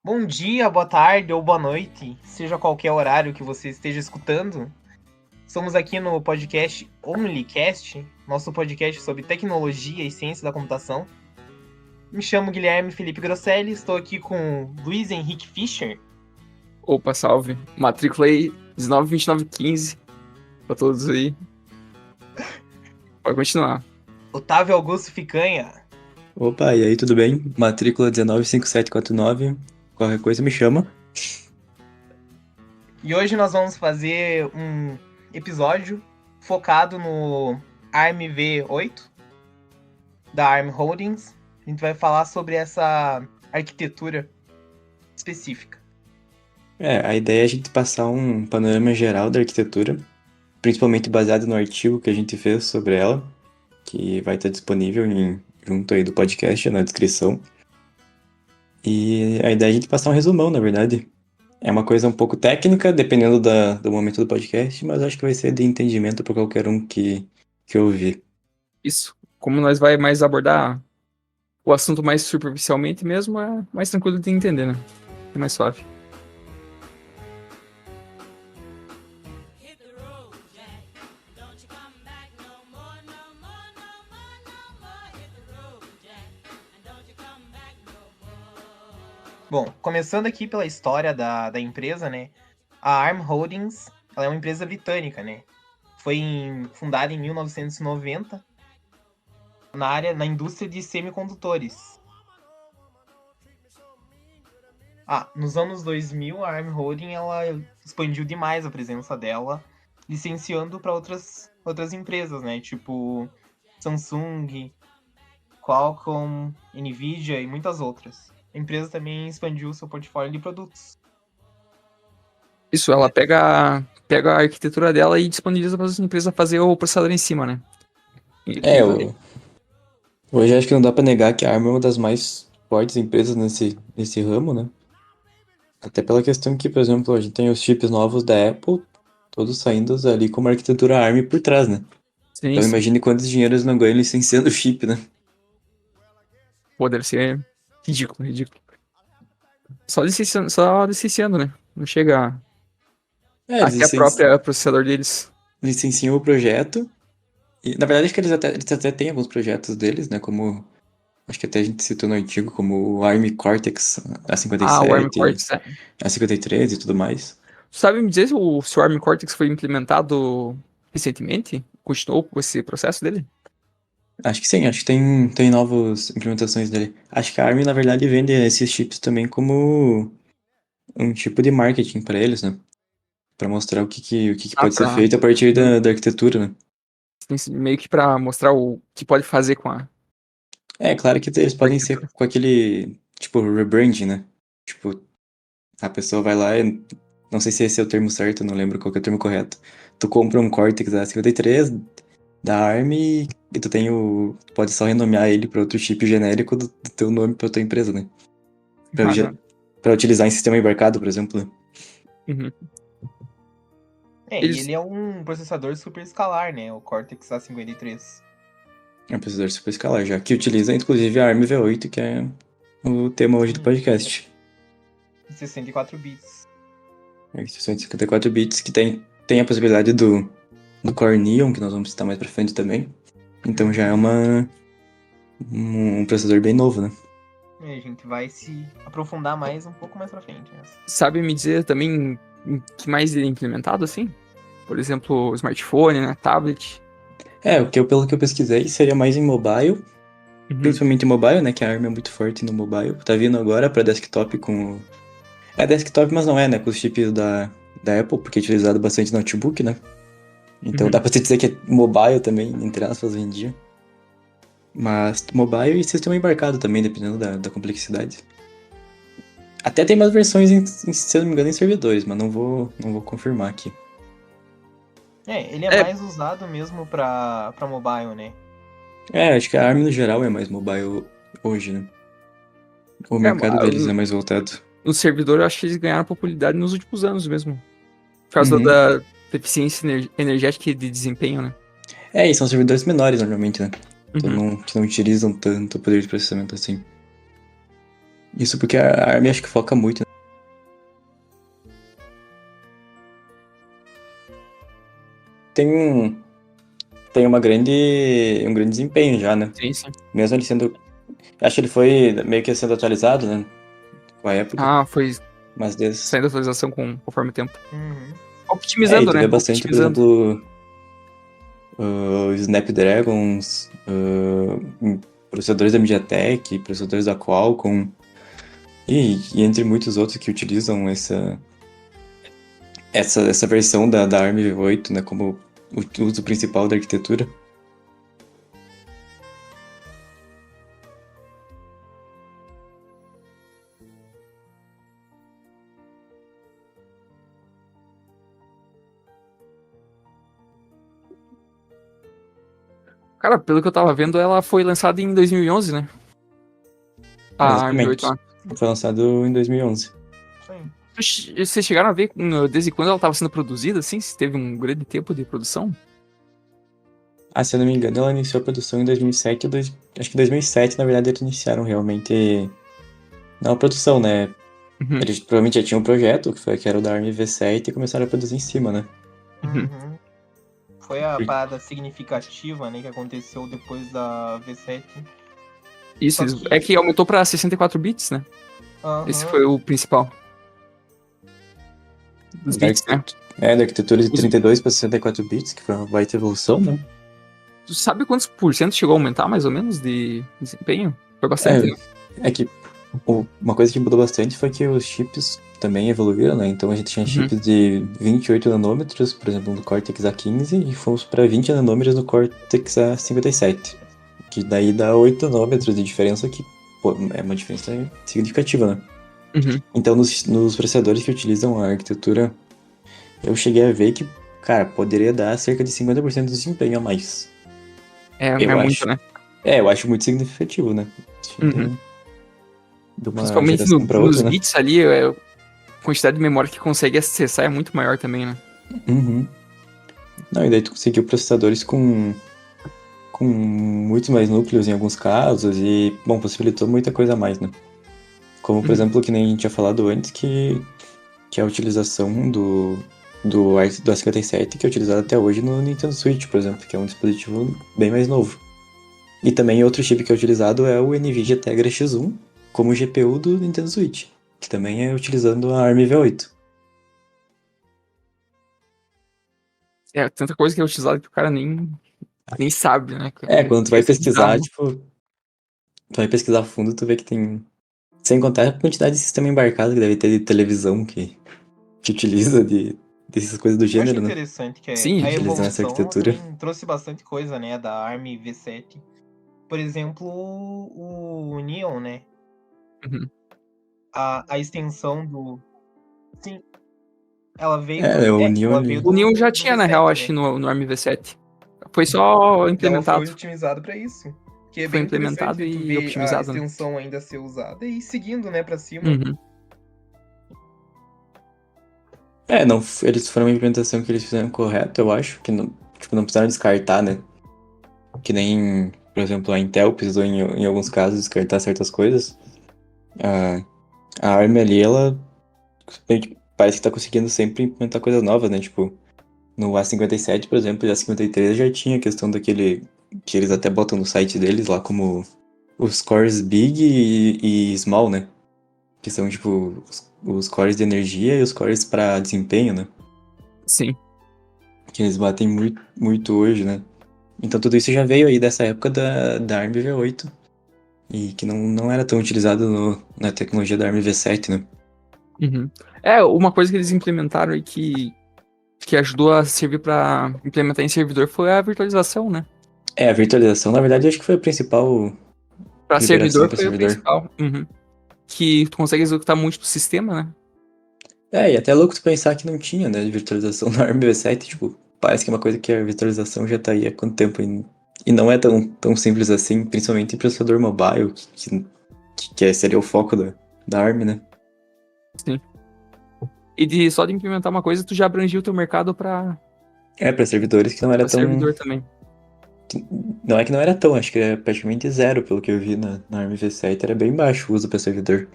Bom dia, boa tarde ou boa noite, seja qualquer horário que você esteja escutando. Estamos aqui no podcast OnlyCast, nosso podcast sobre tecnologia e ciência da computação. Me chamo Guilherme Felipe Grosselli, estou aqui com Luiz Henrique Fischer. Opa, salve. Matrícula aí 192915 pra todos aí. Pode continuar. Otávio Augusto Ficanha. Opa, e aí, tudo bem? Matrícula 195749. Qualquer coisa me chama. E hoje nós vamos fazer um episódio focado no ARM V8 da ARM Holdings. A gente vai falar sobre essa arquitetura específica. A ideia é a gente passar um panorama geral da arquitetura, principalmente baseado no artigo que a gente fez sobre ela, que vai estar disponível junto aí do podcast, na descrição. E a ideia é a gente passar um resumão, na verdade. É uma coisa um pouco técnica, dependendo do momento do podcast, mas acho que vai ser de entendimento para qualquer um que ouvir. Isso. Como nós vai mais abordar o assunto mais superficialmente mesmo, é mais tranquilo de entender, né? É mais suave. Bom, começando aqui pela história da empresa, né? A ARM Holdings, ela é uma empresa britânica, né? Foi fundada em 1990 na indústria de semicondutores. Nos anos 2000, a ARM Holding ela expandiu demais a presença dela, licenciando para outras empresas, né? Tipo Samsung, Qualcomm, Nvidia e muitas outras. A empresa também expandiu seu portfólio de produtos. Isso, ela pega a arquitetura dela e disponibiliza para as empresas fazer o processador em cima, né? Hoje acho que não dá para negar que a ARM é uma das mais fortes empresas nesse ramo, né? Até pela questão que, por exemplo, a gente tem os chips novos da Apple, todos saindo ali com uma arquitetura ARM por trás, né? Sim, Então sim. imagine quantos dinheiro eles não ganham licenciando o chip, né? Pô, deve ser ridículo. Só licenciando, né? Não chega Eles até a própria processador deles. licenciam o projeto. E, na verdade, acho que eles até têm alguns projetos deles, né? Como, acho que até a gente citou no artigo, como o ARM Cortex O ARM A57, Cortex, é. A53 e tudo mais. Sabe me dizer se o ARM Cortex foi implementado recentemente? Continuou com esse processo dele? Acho que sim, acho que tem novas implementações dele. Acho que a ARM, na verdade, vende esses chips também como um tipo de marketing para eles, né? Para mostrar o que pode ser feito a partir da arquitetura, né? Meio que pra mostrar o que pode fazer com a É, claro que eles podem ser arquitetura. com aquele, tipo, rebranding, né? Tipo, a pessoa vai lá e, não sei se esse é o termo certo, não lembro qual que é o termo correto. Tu compra um Cortex A53 da ARM e tu tem tu pode só renomear ele para outro chip genérico do teu nome para tua empresa, né? Pra, Não. pra utilizar em sistema embarcado, por exemplo, né? Uhum. E ele é um processador super escalar, né? O Cortex A53. É um processador super escalar já, que utiliza inclusive a ARM V8, que é o tema hoje do podcast. 64 bits. 154 bits, que tem a possibilidade do Core Neon, que nós vamos citar mais pra frente também. Então já é um processador bem novo, né? E a gente vai se aprofundar mais um pouco mais pra frente. Né? Sabe me dizer também o que mais ele é implementado, assim? Por exemplo, smartphone, né? Tablet. Pelo que eu pesquisei, seria mais em mobile, principalmente em mobile, né? Que a ARM é muito forte no mobile. Tá vindo agora pra desktop com... É desktop, mas não é, né? Com os chips da Apple, porque é utilizado bastante no notebook, né? Então dá pra te dizer que é mobile também, entre aspas, hoje em dia. Mas mobile e sistema embarcado também, dependendo da complexidade. Até tem umas versões, se eu não me engano, em servidores, mas não vou confirmar aqui. Ele é mais usado mesmo pra mobile, né? Acho que a ARM no geral é mais mobile hoje, né? O mercado deles é mais voltado. No servidor, eu acho que eles ganharam popularidade nos últimos anos mesmo. Por causa Uhum. da deficiência energética e de desempenho, né? E são servidores menores normalmente, né? Então Uhum. não utilizam tanto poder de processamento assim. Isso porque a ARM acho que foca muito, né? Tem um, tem um grande desempenho já, né? Sim, sim. Mesmo ele sendo... Acho que ele foi meio que sendo atualizado, né? Com a época. Ah, foi Mas desde... saindo atualização conforme o tempo. Uhum. E Optimizando, tu né? vê bastante, por Optimizando. exemplo, Snapdragons, processadores da MediaTek, processadores da Qualcomm, e entre muitos outros que utilizam essa versão da ARM V8, né, como o uso principal da arquitetura. Cara, pelo que eu tava vendo, ela foi lançada em 2011, né? É, A ARM V8 exatamente. lá. Foi lançado em 2011. Isso aí. Vocês chegaram a ver desde quando ela tava sendo produzida, assim? Se teve um grande tempo de produção? Ah, se eu não me engano, ela iniciou a produção em 2007, acho que em 2007, na verdade, eles iniciaram realmente, não a produção, né? Uhum, Eles provavelmente já tinham um projeto, que era o da ARM V7, e começaram a produzir em cima, né? uhum. Uhum. Foi a parada significativa, né, que aconteceu depois da V7. Isso, Só que, é que aumentou pra 64 bits, né? Esse aham, foi o principal dos Da bits, né? arquitetura, da arquitetura de Os- 32 para 64 bits, que foi uma baita evolução, né? Tu sabe quantos por cento chegou a aumentar, mais ou menos, de desempenho? Foi bastante, É, né? é que uma coisa que mudou bastante foi que os chips também evoluíram, né? Então a gente tinha Uhum. chips de 28 nanômetros, por exemplo, no Cortex A15, e fomos para 20 nanômetros no Cortex A57. Que daí dá 8 nanômetros de diferença, que pô, é uma diferença significativa, né? Uhum. Então nos processadores que utilizam a arquitetura, eu cheguei a ver que, cara, poderia dar cerca de 50% de desempenho a mais. É Eu muito, acho. né? Eu acho muito significativo, né? Uhum. De uma Principalmente geração para nos outra, né? bits ali, a quantidade de memória que consegue acessar é muito maior também, né? Uhum. Não, e daí tu conseguiu processadores com muitos mais núcleos em alguns casos e, bom, possibilitou muita coisa a mais, né? Como, por Uhum. exemplo, que nem a gente tinha falado antes, que é a utilização do A57, que é utilizado até hoje no Nintendo Switch, por exemplo, que é um dispositivo bem mais novo. E também outro chip que é utilizado é o NVIDIA Tegra X1, como GPU do Nintendo Switch, que também é utilizando a ARM V8. É tanta coisa que é utilizada que o cara nem sabe, né, cara? É, quando tu vai Isso é pesquisar, bizarro. tipo, tu vai pesquisar a fundo, tu vê que tem. Sem contar a quantidade de sistema embarcado que deve ter de televisão que utiliza dessas coisas do eu acho gênero, né? interessante que Sim, a Utilizando essa evolução ela arquitetura. também trouxe bastante coisa, né, da ARM V7. Por exemplo, o Neon, né? uhum. A extensão do. Sim, ela veio do. É, o É, Neon, ela veio O Neon já do tinha, na real, V7, acho, né? no ARM V7. Foi só E ela foi implementado. otimizada para isso. Que é Foi bem implementado interessante tu e ver a otimizado, né? extensão ainda ser usada e seguindo, né, para cima. Uhum. não, eles foram uma implementação que eles fizeram correto, eu acho, que não, tipo, não precisaram descartar, né? Que nem, por exemplo, a Intel precisou em alguns casos descartar certas coisas. A, a ARM ali, ela meio que parece que tá conseguindo sempre implementar coisas novas, né? Tipo, no A57, por exemplo, e A53 já tinha a questão daquele que eles até botam no site deles lá como os cores big e small, né? Que são, tipo, os cores de energia e os cores para desempenho, né? Sim. Que eles batem muito, muito hoje, né? Então tudo isso já veio aí dessa época da ARM V8 e que não era tão utilizado na tecnologia da ARM V7, né? Uhum. É, uma coisa que eles implementaram e que ajudou a servir pra implementar em servidor foi a virtualização, né? É, a virtualização, na verdade, acho que foi a principal Pra liberação servidor para foi o servidor. principal. Uhum. Que tu consegue executar múltiplos sistemas, né? É, e até é louco tu pensar que não tinha, né, de virtualização na ARM V7, tipo, parece que é uma coisa que a virtualização já tá aí há quanto tempo e não é tão simples assim, principalmente em processador mobile, seria o foco da ARM, né? Sim. E só de implementar uma coisa, tu já abrangiu o teu mercado pra É, para servidores que não era tão, servidor também. Não é que não era tão, acho que era praticamente zero, pelo que eu vi na ARM V7, era bem baixo o uso para servidor.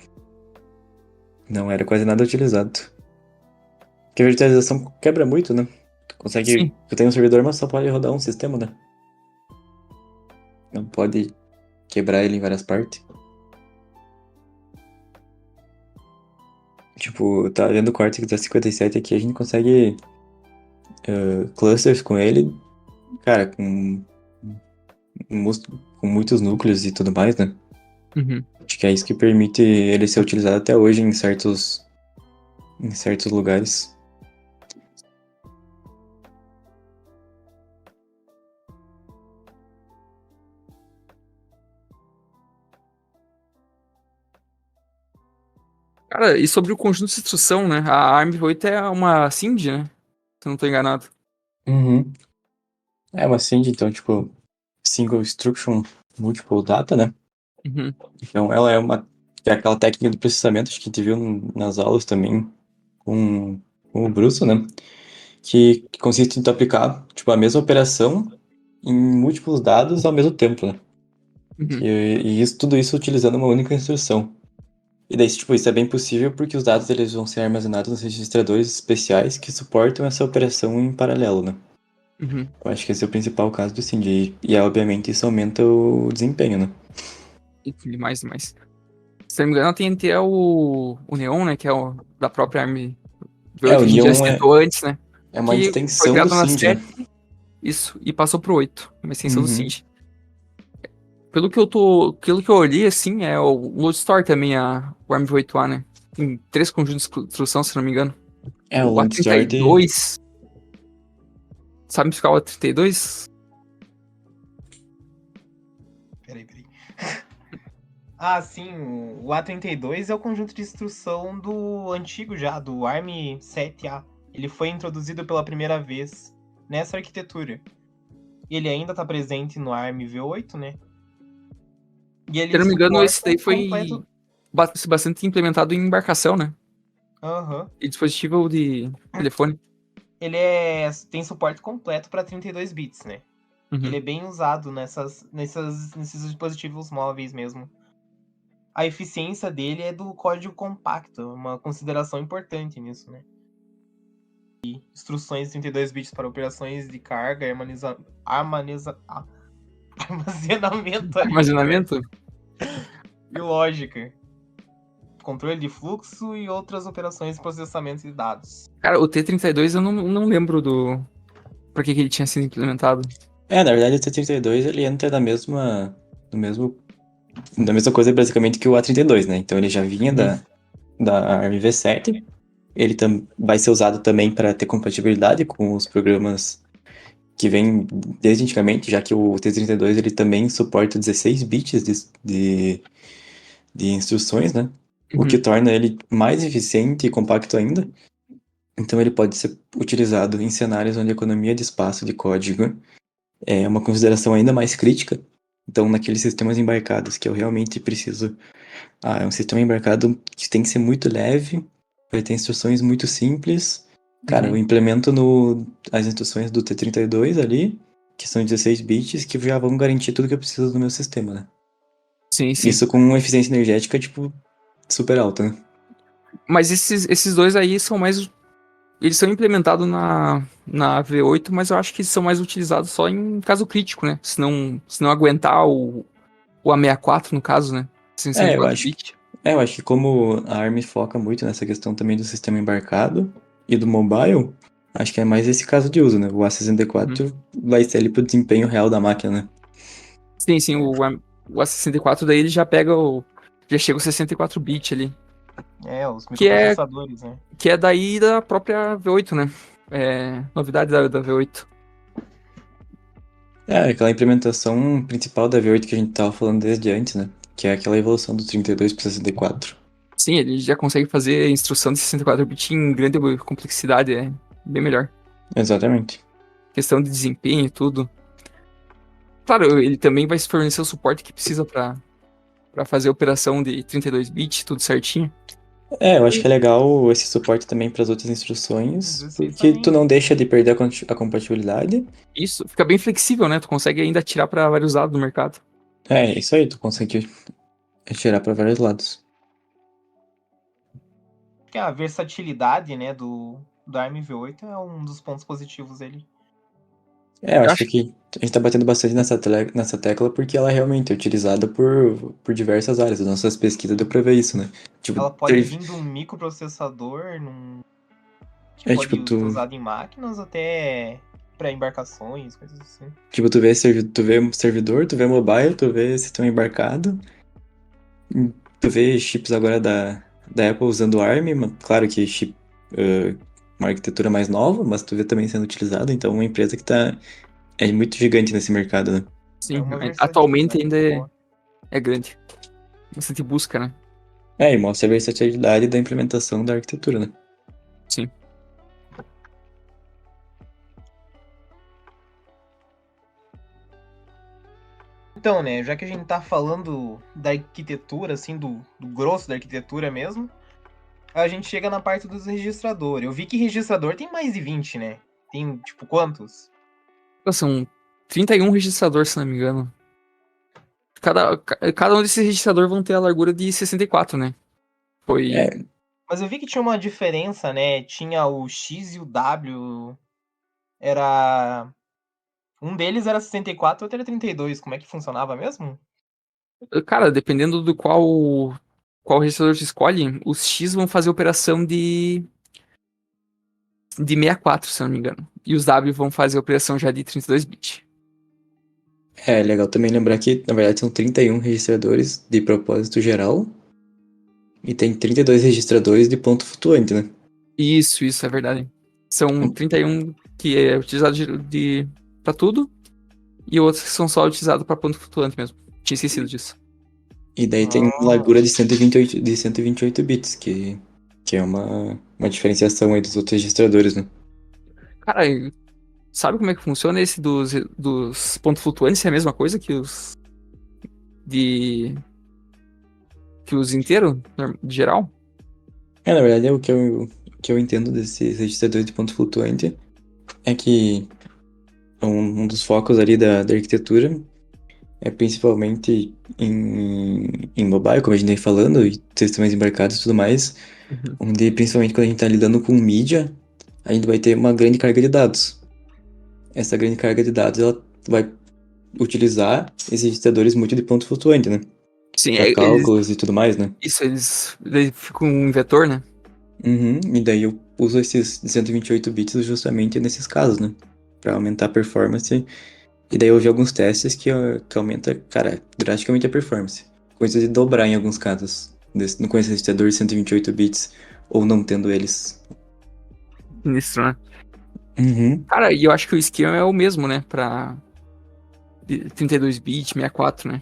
Não era quase nada utilizado. Porque a virtualização quebra muito, né? Tu consegue. Sim. Tu tem um servidor, mas só pode rodar um sistema, né? Não pode quebrar ele em várias partes. Tipo, tá vendo o Cortex da 57 aqui, a gente consegue clusters com ele, cara, mus- com muitos núcleos e tudo mais, né? Uhum. Acho que é isso que permite ele ser utilizado até hoje em certos lugares. Cara, e sobre o conjunto de instrução, né? A ARM8 é uma SIMD, né? Se eu não tô enganado. Uhum. É uma SIND, então, tipo, Single Instruction Multiple Data, né? Uhum. Então ela é aquela técnica de processamento, acho que a gente viu nas aulas também com o Bruce, né? Que consiste em tu aplicar, tipo, a mesma operação em múltiplos dados ao mesmo tempo, né? Uhum. E tudo isso utilizando uma única instrução. E daí, tipo, isso é bem possível porque os dados eles vão ser armazenados nos registradores especiais que suportam essa operação em paralelo, né? Uhum. Eu acho que esse é o principal caso do SIND. Obviamente, isso aumenta o desempenho, né? E demais, demais. Se não me engano, tem até o Neon, né? Que é o da própria ARM É, V8 o que a gente já Neon citou antes, né? é uma Que foi extensão do criado na SIND, né? 7, isso, e passou pro 8, uma extensão do Uhum. SIND. Pelo que eu olhei, assim, é o Loadstor também, o ARM8A, né? Tem 3 conjuntos de instrução, se não me engano. É, o O Loadstore. A32, sabe explicar o A32? Peraí. Ah, sim, o A32 é o conjunto de instrução do antigo já, do ARM7A. Ele foi introduzido pela primeira vez nessa arquitetura. Ele ainda está presente no ARM V8, né? E Se ele não me engano, esse suporta daí o foi completo. bastante implementado em embarcação, né? Aham. E dispositivo de telefone. Ele tem suporte completo para 32 bits, né? Ele Uhum. é bem usado nesses dispositivos móveis mesmo. A eficiência dele é do código compacto, uma consideração importante nisso, né? Instruções 32 bits para operações de carga, armazenamento aritmético Armazenamento? e lógica, controle de fluxo e outras operações de processamento de dados. Cara, o T32 eu não lembro pra que ele tinha sido implementado. Na verdade, o T32 ele entra no mesmo, na mesma coisa basicamente que o A32, né? Então ele já vinha Uhum. da ARM V7. Ele vai ser usado também para ter compatibilidade com os programas que vêm desde antigamente, já que o T32 ele também suporta 16 bits de instruções, né? O que Uhum. torna ele mais eficiente e compacto ainda. Então ele pode ser utilizado em cenários onde a economia de espaço de código é uma consideração ainda mais crítica. Então, naqueles sistemas embarcados que eu realmente preciso. É um sistema embarcado que tem que ser muito leve, vai ter instruções muito simples. Cara, eu Uhum. implemento as instruções do T32 ali, que são 16 bits, que já vão garantir tudo que eu preciso do meu sistema, né? Sim, sim. Isso com uma eficiência energética, tipo, super alta, né? Mas esses dois aí são mais. Eles são implementados na V8, mas eu acho que são mais utilizados só em caso crítico, né? Se não aguentar o A64, no caso, né? É, eu 64 acho que, bit. eu acho que como a ARM foca muito nessa questão também do sistema embarcado e do mobile, acho que é mais esse caso de uso, né? O Uhum. A64 vai ser ali pro desempenho real da máquina, né? Sim, sim, o A64 daí ele já pega o. Já chega o 64 bit ali. Os Que é, microprocessadores, né? que é daí da própria V8, né? É, novidade da V8. Aquela implementação principal da V8 que a gente tava falando desde antes, né? Que é aquela evolução do 32 para 64. Sim, ele já consegue fazer instrução de 64 bit em grande complexidade, é bem melhor. Exatamente. Questão de desempenho e tudo. Claro, ele também vai fornecer o suporte que precisa para fazer a operação de 32 bits, tudo certinho. Eu acho que é legal esse suporte também para as outras Os instruções, dois porque tu também. não deixa de perder a compatibilidade. Isso, fica bem flexível, né? Tu consegue ainda tirar pra vários lados do mercado. É isso aí, tu consegue tirar para vários lados. Que a versatilidade, né, do ARM V8 é um dos pontos positivos dele. Eu Eu acho que acho aqui a gente tá batendo bastante nessa tecla porque ela realmente é utilizada por diversas áreas. As nossas pesquisas deu pra ver isso, né? Tipo, Ela pode vir de um microprocessador que tipo, pode ser usado em máquinas até para embarcações, coisas assim. tu vê servidor, tu vê mobile, tu vê sistema embarcado, tu vê chips agora da Apple usando ARM, claro que chip, uma arquitetura mais nova, mas tu vê também sendo utilizado, então é uma empresa que é muito gigante nesse mercado, né? É sim, uma atualmente versatilidade ainda muito boa. é grande. Bastante busca, né? E mostra a versatilidade da implementação da arquitetura, né? Sim. Então, né, já que a gente tá falando da arquitetura, assim, do grosso da arquitetura mesmo, a gente chega na parte dos registradores. Eu vi que registrador tem mais de 20, né? Tem, tipo, quantos? São 31 registradores, se não me engano. Cada um desses registradores vão ter a largura de 64, né? Foi. É, Mas eu vi que tinha uma diferença, né? Tinha o X e o W. Era. Um deles era 64 e outro era 32. Como é que funcionava mesmo? Cara, dependendo do qual registrador você escolhe, os X vão fazer operação de 64, se não me engano. E os W vão fazer operação já de 32 bits. É legal também lembrar que, na verdade, são 31 registradores de propósito geral e tem 32 registradores de ponto flutuante, né? Isso é verdade. São 31 que é utilizado pra tudo, e outros que são só utilizados pra ponto flutuante mesmo. Tinha esquecido disso. E daí tem Ah, largura de 128 bits, que é uma diferenciação aí dos outros registradores, né? Cara, sabe como é que funciona esse dos pontos flutuantes? É a mesma coisa de, que os inteiros, de geral? Na verdade, o que eu entendo desses registradores de ponto flutuante é que um dos focos ali da arquitetura é principalmente em mobile, como a gente vem falando, e sistemas embarcados e tudo mais, Uhum. onde principalmente quando a gente está lidando com mídia, a gente vai ter uma grande carga de dados. Essa grande carga de dados ela vai utilizar esses registradores muito de ponto flutuante, né? Sim, Para cálculos e tudo mais, né? eles ficam um vetor, né? Uhum, e daí eu uso esses de 128 bits justamente nesses casos, né? Para aumentar a performance. E daí eu vi alguns testes que aumenta, cara, drasticamente a performance. Coisa de dobrar em alguns casos. Com esse registrador de 128 bits ou não tendo eles. Sinistro, né? Uhum. Cara, e eu acho que o esquema é o mesmo, né? Pra 32 bits, 64, né?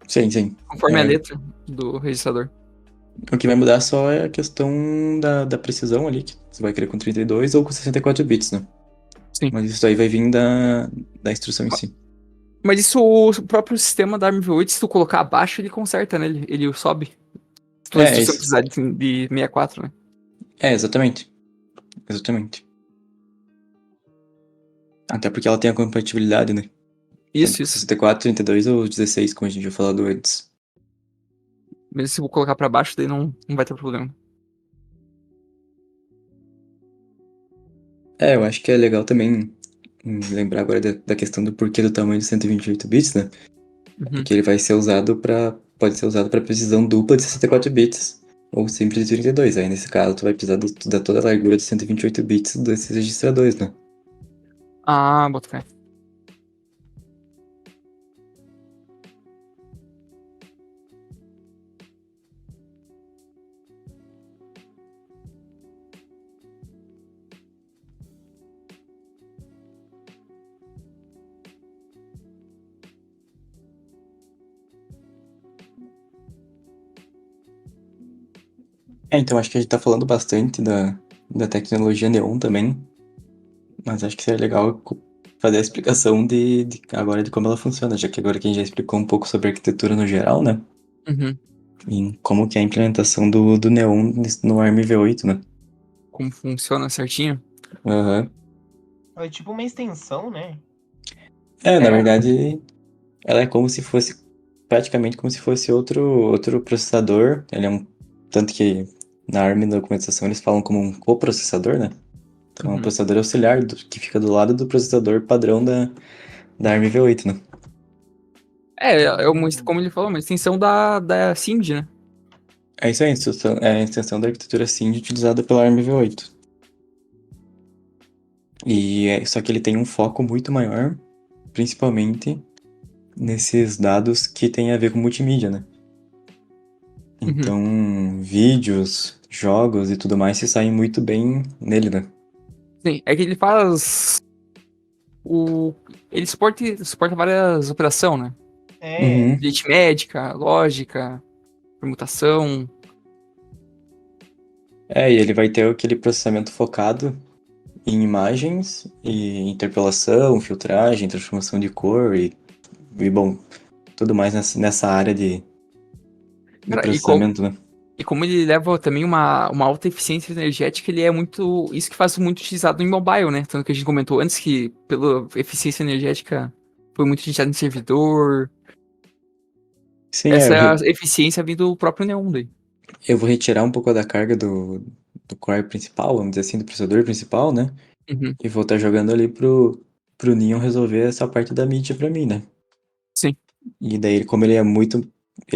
Sim, sim. Conforme a É, letra do registrador. o que vai mudar só é a questão da precisão ali, que você vai querer com 32 ou com 64 bits, né? Sim. Mas isso aí vai vir da instrução em Ma- si. Mas isso, o próprio sistema da ARMv8, se tu colocar abaixo, ele conserta, né? Ele sobe. Se tua É, instrução isso. precisar de 64, né? Exatamente. Exatamente. Até porque ela tem a compatibilidade, né? Tanto com Isso. 64, 32 ou 16, como a gente já falado antes. Mesmo se eu colocar pra baixo, daí não vai ter problema. Eu acho que é legal também lembrar agora da questão do porquê do tamanho de 128 bits, né? É Uhum. que ele vai ser usado pode ser usado para precisão dupla de 64 bits ou simples de 32. Aí nesse caso tu vai precisar da toda a largura de 128 bits desses registradores, né? Ah, bota fé. Então acho que a gente tá falando bastante da tecnologia Neon também, mas acho que seria legal fazer a explicação agora de como ela funciona, já que agora que a gente já explicou um pouco sobre a arquitetura no geral, né? Uhum. em como que é a implementação do Neon no ARM V8, né? Como funciona certinho. Aham. É tipo uma extensão, né? Na É, verdade, ela é como se fosse, praticamente como se fosse outro processador. Ele é um, tanto que na ARM na documentação eles falam como um coprocessador, né? Então é um uhum. processador auxiliar que fica do lado do processador padrão da ARM V8, né? Como ele falou, uma extensão da Cindy, né? É isso aí, é a extensão da arquitetura SIND utilizada pela ARM V8. Só que ele tem um foco muito maior, principalmente nesses dados que tem a ver com multimídia, né? Uhum. Então, vídeos, jogos e tudo mais se saem muito bem nele, né? Sim, é que ele faz o. Ele suporta várias operações, né? É, Uhum. Aritmética, lógica, permutação. E ele vai ter aquele processamento focado em imagens e interpolação, filtragem, transformação de cor e bom, tudo mais nessa área de Cara, processamento, né? e como ele leva também uma alta eficiência energética, ele é muito. Isso que faz muito utilizado em mobile, né? Tanto que a gente comentou antes que, pela eficiência energética, foi muito utilizado em servidor. Sim, Essa eficiência vem do próprio Neon daí. eu vou retirar um pouco da carga do core principal, vamos dizer assim, do processador principal, né? Uhum. E vou estar jogando ali pro Neon resolver essa parte da mídia pra mim, né? Sim, E daí, como ele é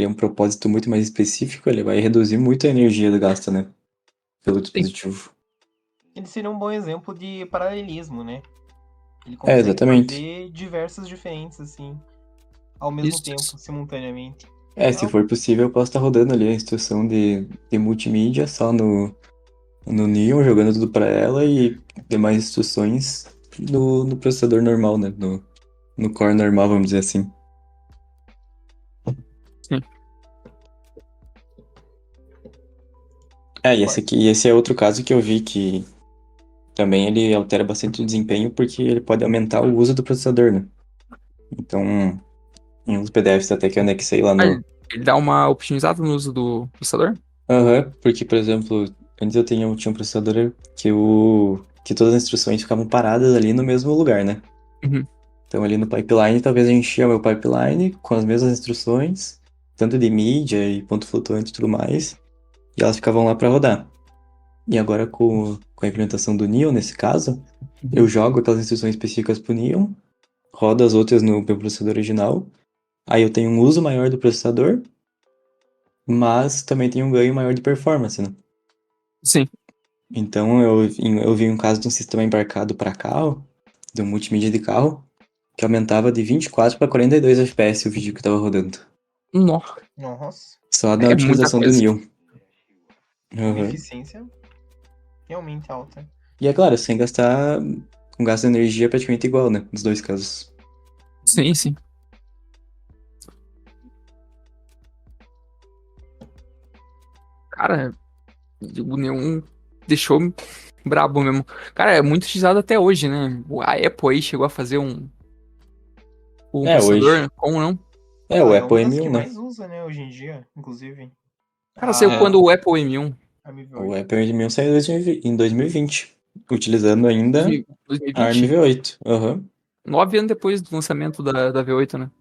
um propósito muito mais específico, ele vai reduzir muito a energia do gasto, né? Pelo sim. dispositivo. ele seria um bom exemplo de paralelismo, né? Ele consegue Exatamente. fazer diversas diferentes, assim, ao mesmo Isso. tempo, simultaneamente. Se Legal. for possível, eu posso estar rodando ali a instrução de multimídia só no Neon, jogando tudo pra ela e demais instruções no processador normal, né? No core normal, vamos dizer assim. Sim. Esse é outro caso que eu vi que também ele altera bastante o desempenho porque ele pode aumentar o uso do processador, né? Então, em um dos PDFs até que eu anexei lá Ah, no. ele dá uma optimizada no uso do processador? Aham, porque, por exemplo, antes tinha um processador que todas as instruções ficavam paradas ali no mesmo lugar, né? Uhum. Então, ali no pipeline, talvez eu enchia o meu pipeline com as mesmas instruções, tanto de mídia e ponto flutuante e tudo mais, e elas ficavam lá para rodar. E agora com a implementação do Neon, nesse caso, eu Uhum. jogo aquelas instruções específicas pro Neon, rodo as outras no meu processador original, aí eu tenho um uso maior do processador, mas também tenho um ganho maior de performance, né? Sim. Então eu vi um caso de um sistema embarcado para carro, de um multimídia de carro, que aumentava de 24 para 42 FPS o vídeo que estava rodando. Nossa. Nossa, Só na É muita utilização do coisa. Neon. uma Aham. eficiência realmente alta. E é claro, sem gastar com gasto de energia praticamente igual, né? Nos dois casos. Sim, sim. Cara, o Neon deixou brabo mesmo. Cara, é muito utilizado até hoje, né? A Apple aí chegou a fazer um processador, Hoje. né? Como não? O Ah, é Apple uma das que M1, né? mais usa, né, hoje em dia, inclusive. Cara, saiu É, quando A, o Apple M1? a o MV8. Apple M1 saiu em 2020, utilizando ainda a ARM 2020? V8. Aham. 9 anos depois do lançamento da V8, né?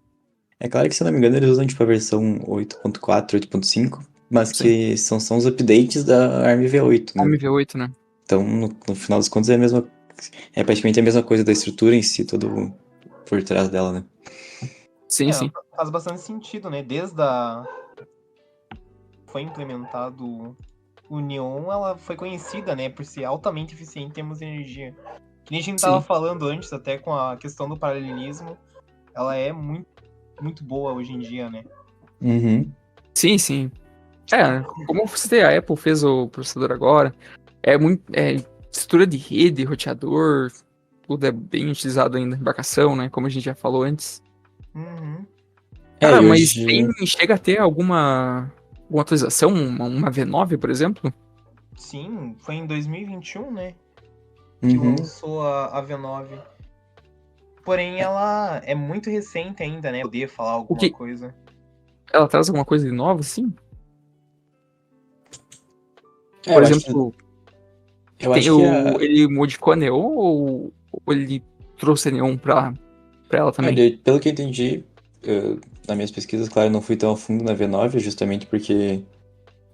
É claro que, se eu não me engano, eles usam tipo a versão 8.4, 8.5, mas Sim. que são os updates da ARM V8, A né? MV8, né? Então, no final das contas, é praticamente a mesma coisa da estrutura em si, todo por trás dela, né? Sim, sim. Faz bastante sentido, né? Desde a foi implementado o Neon, ela foi conhecida, né, por ser altamente eficiente em termos de energia. Que nem a gente tava Sim. falando antes, até com a questão do paralelismo, ela é muito, muito boa hoje em dia, né? Uhum. Sim, sim. É, como você a Apple fez o processador agora, é muito. Estrutura de rede, roteador, tudo é bem utilizado ainda, embarcação, né? Como a gente já falou antes. Uhum. Cara, E mas hoje. chega a ter alguma atualização, uma V9, por exemplo? Sim, foi em 2021, né, que Uhum. lançou a V9. Porém, ela é muito recente ainda, né? Poder falar O alguma que? coisa. Ela traz alguma coisa de nova, sim? Por exemplo, eu acho que ele modificou a Neon ou ele trouxe a Neon pra ela também? pelo que eu entendi, nas minhas pesquisas, claro, não fui tão a fundo na V9, justamente porque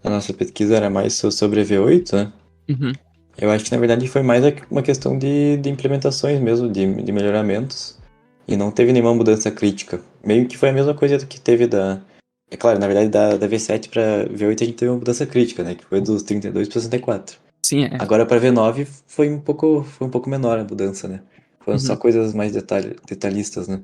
a nossa pesquisa era mais sobre a V8, né? Uhum. Eu acho que na verdade foi mais uma questão de implementações mesmo, de melhoramentos. E não teve nenhuma mudança crítica. Meio que foi a mesma coisa que teve da. É claro, na verdade, da V7 pra V8 a gente teve uma mudança crítica, né? Que foi dos 32 para 64. Sim, é. Agora pra V9 foi um pouco menor a mudança, né? Foram só Uhum. coisas mais detalhistas, né?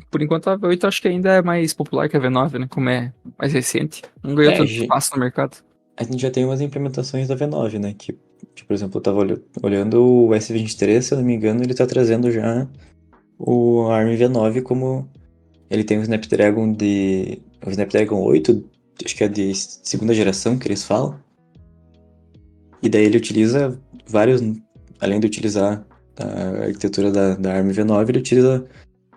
Por enquanto a V8 acho que ainda é mais popular que a V9, né? Como é mais recente. Não ganhou tanto espaço no mercado. A gente já tem umas implementações da V9, né? Que, por exemplo, eu tava olhando o S23, se eu não me engano, ele tá trazendo já o ARM V9 como. Ele tem o Snapdragon 8, acho que é de segunda geração que eles falam. E daí ele utiliza vários, além de utilizar a arquitetura da ARM V9, ele utiliza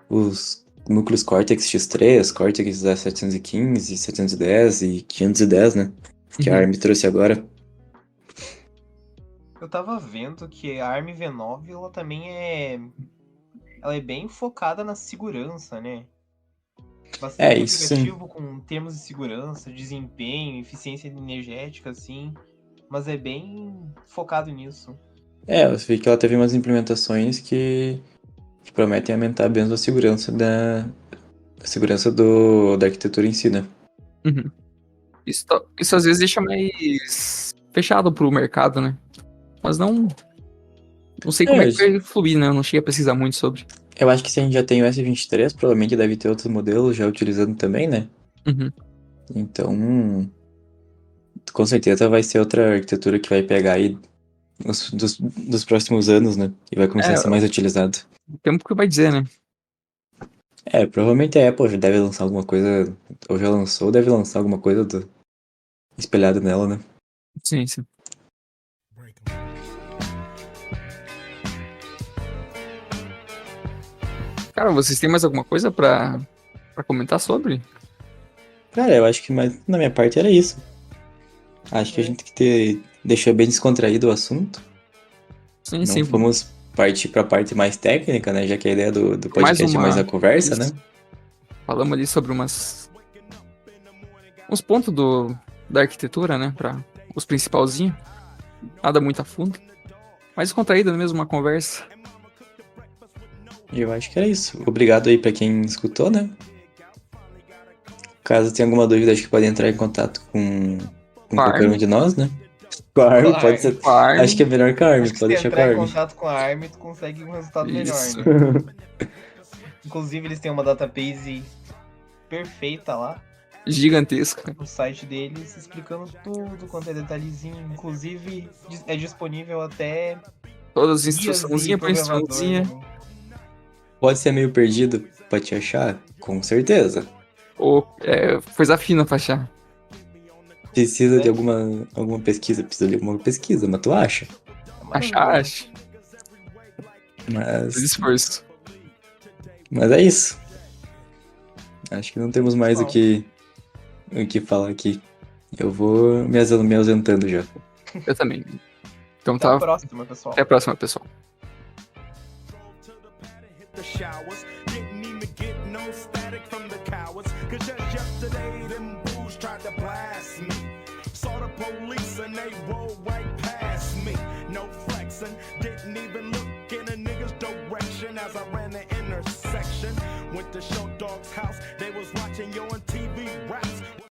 os núcleos Cortex X3, Cortex A715, 710 e 510, né? Que a ARM trouxe agora. Eu tava vendo que a ARM V9, ela também ela é bem focada na segurança, né? Bastante Isso sim. aplicativo com termos de segurança, desempenho, eficiência energética, assim. Mas é bem focado nisso. Eu vi que ela teve umas implementações que prometem aumentar bem a segurança da arquitetura em si, né? Uhum. Isso às vezes deixa mais fechado pro mercado, né? Mas não sei como é que vai fluir, né? Eu não cheguei a pesquisar muito sobre. Eu acho que se a gente já tem o S23, provavelmente deve ter outros modelos já utilizando também, né? Uhum. Então, com certeza vai ser outra arquitetura que vai pegar aí dos próximos anos, né? E vai começar a ser mais utilizado. O tempo que vai dizer, né? Provavelmente a Apple já deve lançar alguma coisa, ou já lançou, deve lançar alguma coisa espelhada nela, né? Sim, sim. Cara, vocês têm mais alguma coisa pra comentar sobre? Cara, eu acho que mais na minha parte era isso. Acho que a gente deixou bem descontraído o assunto. Sim, Não sim. fomos partir pra parte mais técnica, né? Já que a ideia do podcast é mais a conversa, Isso. né? Falamos ali sobre uns pontos da arquitetura, né? Para os principalzinhos. Nada muito a fundo. Mais contraída mesmo, uma conversa. E eu acho que era isso. Obrigado aí pra quem escutou, né? Caso tenha alguma dúvida, acho que pode entrar em contato com qualquer um de nós, né? Com a ARM, pode ser. Acho que é melhor com a ARM, Acho que pode se deixar com a entrar em ARM. contato com a ARM, tu consegue um resultado Isso. melhor, né? Inclusive, eles têm uma database perfeita lá Gigantesca. no site deles, explicando tudo quanto é detalhezinho. Inclusive, é disponível até Todas as guias de instruçãozinha por programador, instruçãozinha. né? Pode ser meio perdido pra te achar? Com certeza. Ou coisa fina pra achar. Precisa de alguma pesquisa? Precisa de alguma pesquisa, mas tu acha? Acha. Mas Esforço. é isso. Acho que não temos mais o que falar aqui. Eu vou me ausentando já. Eu também. Então Até a próxima, pessoal. Até a próxima, pessoal. The showers didn't even get no static from the cowards. Cause just yesterday, them fools tried to blast me. Saw the police and they rolled right past me. No flexing, didn't even look in a nigga's direction as I ran the intersection. Went to Show Dog's house.